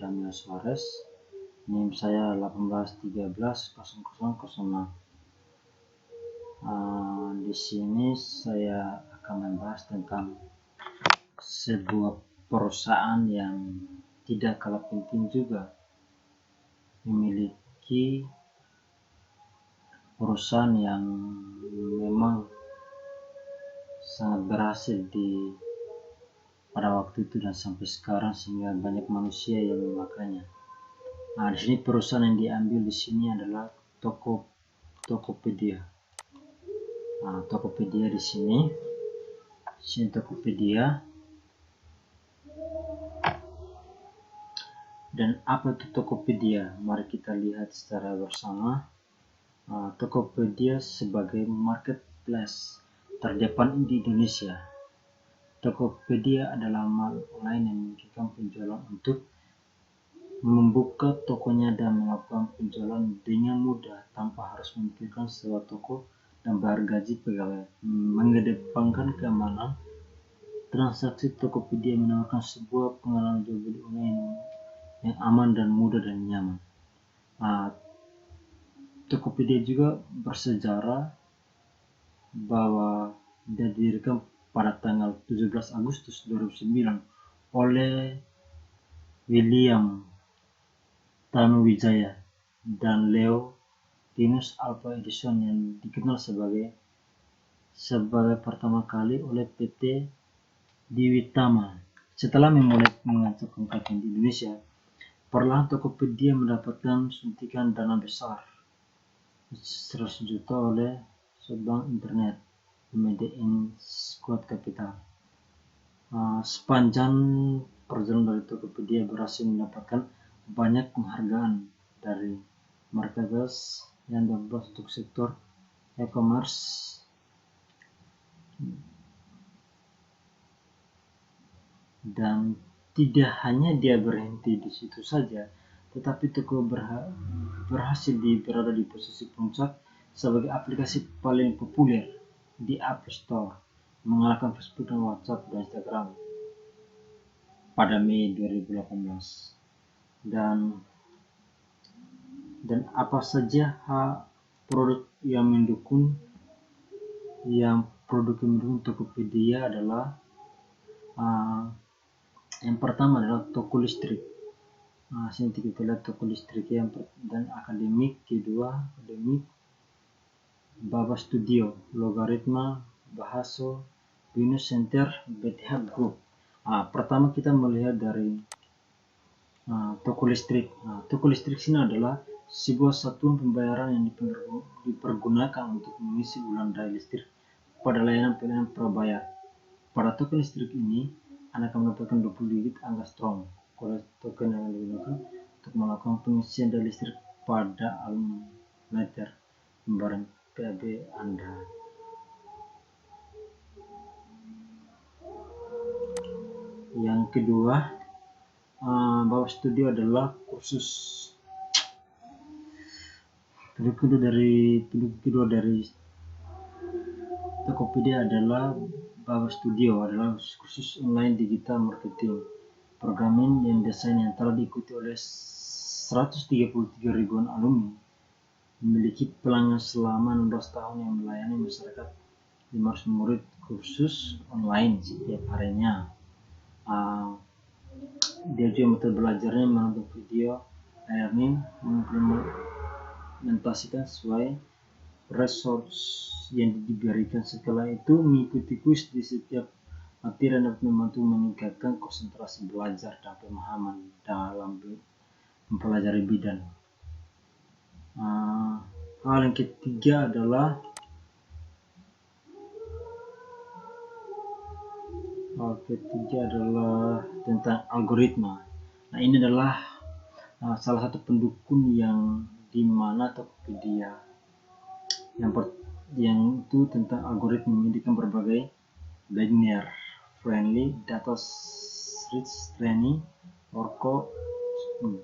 Daniel Suarez. NIM saya 18130006. Di sini saya akan membahas tentang sebuah perusahaan yang tidak kalah penting juga, memiliki perusahaan yang memang sangat berhasil pada waktu itu dan sampai sekarang, sehingga banyak manusia yang memakainya. Di sini perusahaan yang diambil di sini adalah Tokopedia. Tokopedia di sini Tokopedia. Dan apa itu Tokopedia? Mari kita lihat secara bersama. Tokopedia sebagai marketplace terdepan di Indonesia. Tokopedia adalah mal online yang memungkinkan penjualan untuk membuka tokonya dan melakukan penjualan dengan mudah tanpa harus memikirkan sewa toko dan bayar gaji pegawai. Mengedepankan keamanan transaksi, Tokopedia menawarkan sebuah pengalaman jual beli online yang aman dan mudah dan nyaman. Tokopedia juga bersejarah bahwa didirikan pada tanggal 17 Agustus 2009 oleh William Tanuwijaya dan Leo Linus Alva Edison, yang dikenal sebagai pertama kali oleh PT Diwitama. Setelah memulai mengancapkan kajian di Indonesia, perlahan Tokopedia mendapatkan suntikan dana besar 100 juta oleh SoftBank Internet Media Squad Capital. Sepanjang perjalanan dari Tokopedia berhasil mendapatkan banyak penghargaan dari marketplace yang berbasis untuk sektor e-commerce dan tidak hanya dia berhenti di situ saja, tetapi Toko berhasil berada di posisi puncak sebagai aplikasi paling populer di App Store, mengalahkan Facebook dan WhatsApp dan Instagram pada Mei 2018. Dan apa saja produk yang mendukung Tokopedia adalah yang pertama adalah toko listrik. Sini kita lihat toko listrik dan akademik. Kedua, akademik Baba Studio, Logaritma, Bahaso, Binus Center, BTH Group. Pertama kita melihat dari toko listrik. Toko listrik sini adalah sebuah satuan pembayaran yang dipergunakan untuk mengisi ulang-daya listrik pada layanan prabayar. Pada toko listrik ini, Anda akan mendapatkan 20 digit angka strong kode token yang digunakan untuk melakukan pengisian daya listrik pada meter pembayaran PAB Anda. Yang kedua, Baba Studio adalah kursus. Produk kedua dari Tokopedia adalah Baba Studio, adalah kursus online digital marketing programming yang desain yang telah diikuti oleh 133 ribuan alumni, memiliki pelanggan selama 16 tahun yang melayani masyarakat 500 murid kursus online setiap harinya. Dia juga metode belajarnya menonton video learning, mengimplementasikan sesuai resource yang diberikan. Setelah itu mengikuti kuis di setiap materi dapat membantu meningkatkan konsentrasi belajar dan pemahaman dalam mempelajari bidang. Hal yang ketiga adalah tentang algoritma. Ini adalah salah satu pendukung yang dimana Tokopedia yang itu tentang algoritma menyediakan berbagai beginner friendly data rich training workshop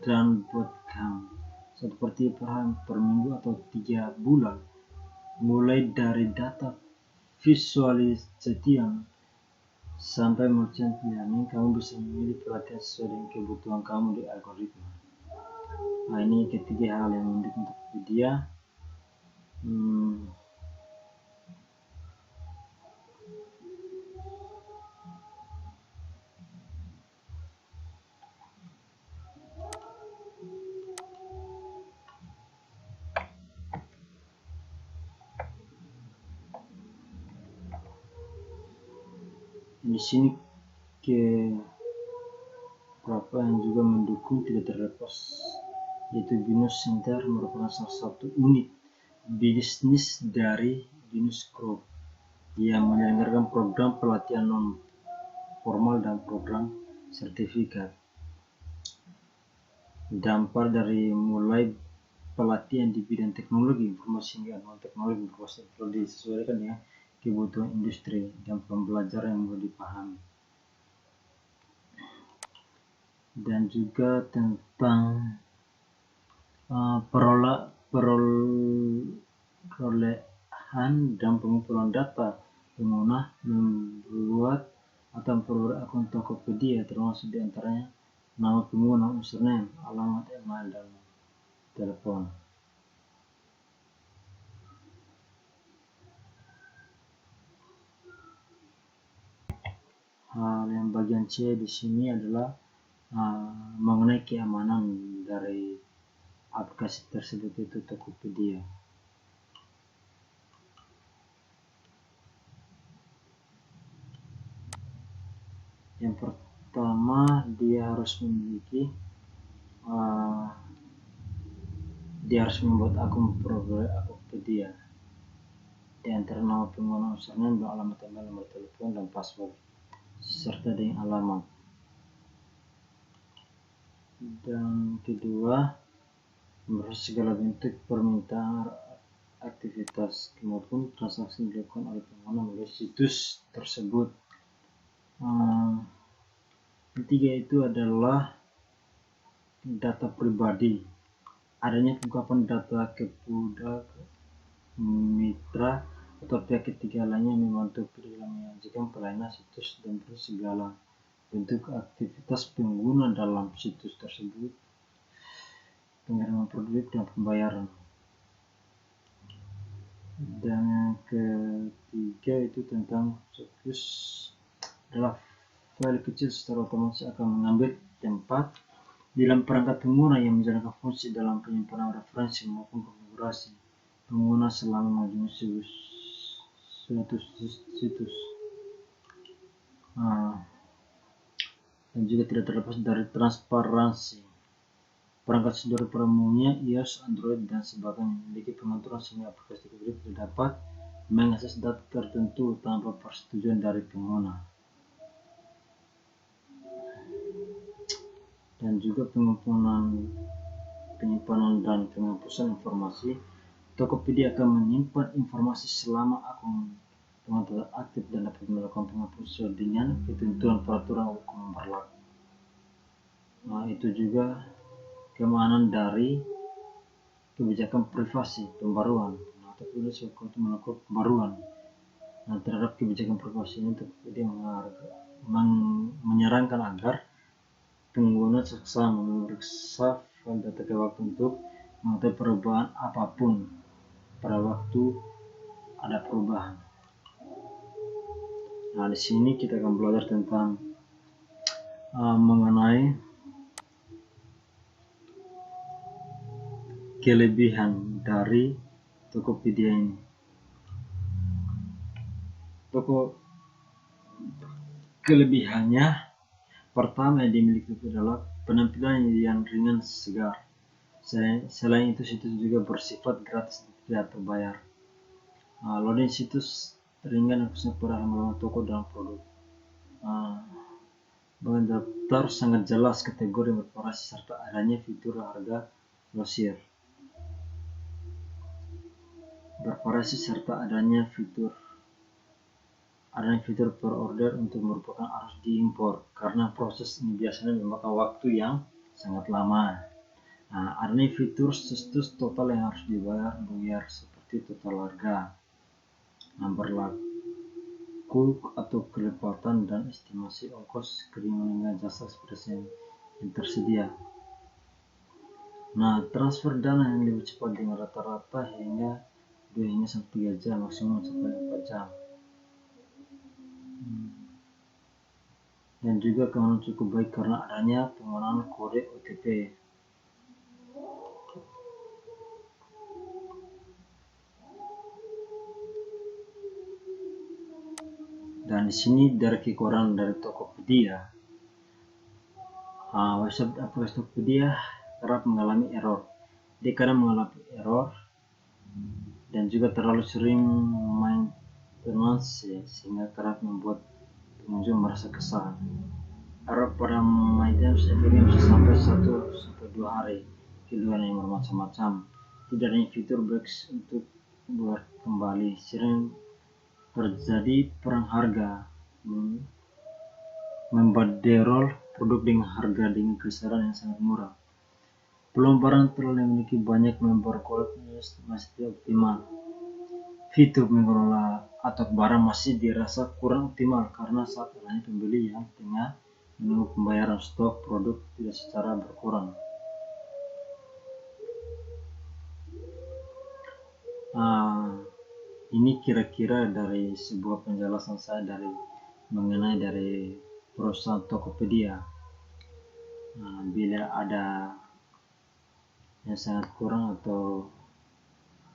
dan bootcamp seperti per minggu atau 3 bulan, mulai dari data visualisasi sampai merchant learning, kamu bisa memilih pelatihan sesuai dengan kebutuhan kamu di algoritma. Nah, ini ketiga hal yang mendukung Tokopedia. Di sini ke beberapa yang juga mendukung tidak terlepas, yaitu Binus Center merupakan salah satu unit bisnis dari Binus Group yang menyelenggarakan program pelatihan non formal dan program sertifikat. Dampak dari mulai pelatihan di bidang teknologi informasi hingga non teknologi informasi perlu disesuaikan dengan kebutuhan industri dan pembelajaran yang mudah dipahami. Dan juga tentang perolehan dan pengumpulan data pengguna membuat atau memperoleh akun Tokopedia, termasuk diantaranya nama pengguna, username, alamat email, dan telepon. Hal yang bagian C di sini adalah mengenai keamanan dari aplikasi tersebut, itu Tokopedia. Yang pertama, dia harus membuat akun Tokopedia. Di antara nama pengguna, username, dan alamat email, nomor telepon, dan password, serta dengan alamat. Dan kedua, memproses segala bentuk permintaan aktivitas maupun transaksi dilakukan oleh pengguna melalui situs tersebut. Ketiga itu adalah data pribadi. Adanya pengungkapan data kepada mitra atau pihak ketiga lainnya membantu dalam menyajikan pelayanan situs dan segala bentuk aktivitas pengguna dalam situs tersebut, pengiriman produk, dan pembayaran. Dan yang ketiga itu tentang situs adalah file kecil secara otomatis akan mengambil tempat dalam perangkat pengguna yang menjalankan fungsi dalam penyimpanan referensi maupun konfigurasi pengguna selama mengunjungi suatu situs. Dan juga tidak terlepas dari transparansi. Perangkat Android pada umumnya, iOS, Android, dan sebagainya memiliki pengaturan sehingga aplikasi Tokopedia tidak dapat mengakses data tertentu tanpa persetujuan dari pengguna. Dan juga penyimpanan dan penghapusan informasi. Tokopedia akan menyimpan informasi selama akun pengguna tetap aktif dan dapat melakukan penghapusan dengan ketentuan peraturan hukum berlaku. Itu juga keamanan dari kebijakan privasi pembaruan. Tokopedia suka untuk melakukan pembaruan terhadap kebijakan privasi ini. Tokopedia menyarankan agar pengguna seksama memeriksa file data ke waktu untuk mengetahui perubahan apapun pada waktu ada perubahan. Di sini kita akan belajar tentang mengenai kelebihan dari Tokopedia ini. Kelebihannya pertama yang dimiliki adalah penampilan yang ringan segar. Selain itu, situs juga bersifat gratis dan tidak berbayar. Loading situs ringan dan khususnya pada halaman toko dan produk. Bagian daftar sangat jelas kategori bervariasi serta adanya fitur harga grosir. Bervariasi serta adanya fitur per order untuk merupakan harus diimpor karena proses ini biasanya memakan waktu yang sangat lama. Adanya fitur situs total yang harus dibayar seperti total harga, berlaku Cook atau kelipatan dan estimasi ongkos kiriman hingga jasa ekspresi yang tersedia. Nah, transfer dana yang lebih cepat dengan rata-rata hingga 2 hingga sampai 3 jam, maksimum sampai 4 jam. Dan juga keamanan cukup baik karena adanya penggunaan kode OTP. Dan di sini dari kekurangan dari Tokopedia. Website aplikasi Tokopedia kerap mengalami error. Dia kadang mengalami error dan juga terlalu sering maintenance sehingga kerap membuat pengunjung merasa kesal. Error pada maintenance efeknya bisa sampai 1-2 hari. Keluhan yang bermacam-macam. Tidak adanya fitur breaks untuk buat kembali. Sering terjadi perang harga, membadrol produk dengan harga dengan kisaran yang sangat murah. Pelonggaran terlalu memiliki banyak member koleksi masih tidak optimal. Fitur mengelola atau barang masih dirasa kurang optimal karena saat adanya pembeli yang tengah menunggu pembayaran, stok produk tidak secara berkurang. Ini kira-kira dari sebuah penjelasan saya mengenai dari perusahaan Tokopedia. Bila ada yang sangat kurang atau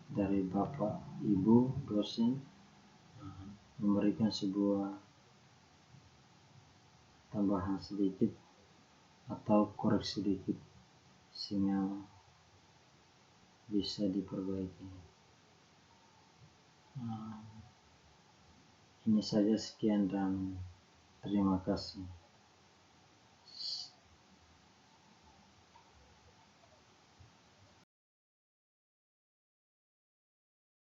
dari Bapak Ibu dosen memberikan sebuah tambahan sedikit atau koreksi sedikit sehingga bisa diperbaiki. Ini saja, sekian dan terima kasih.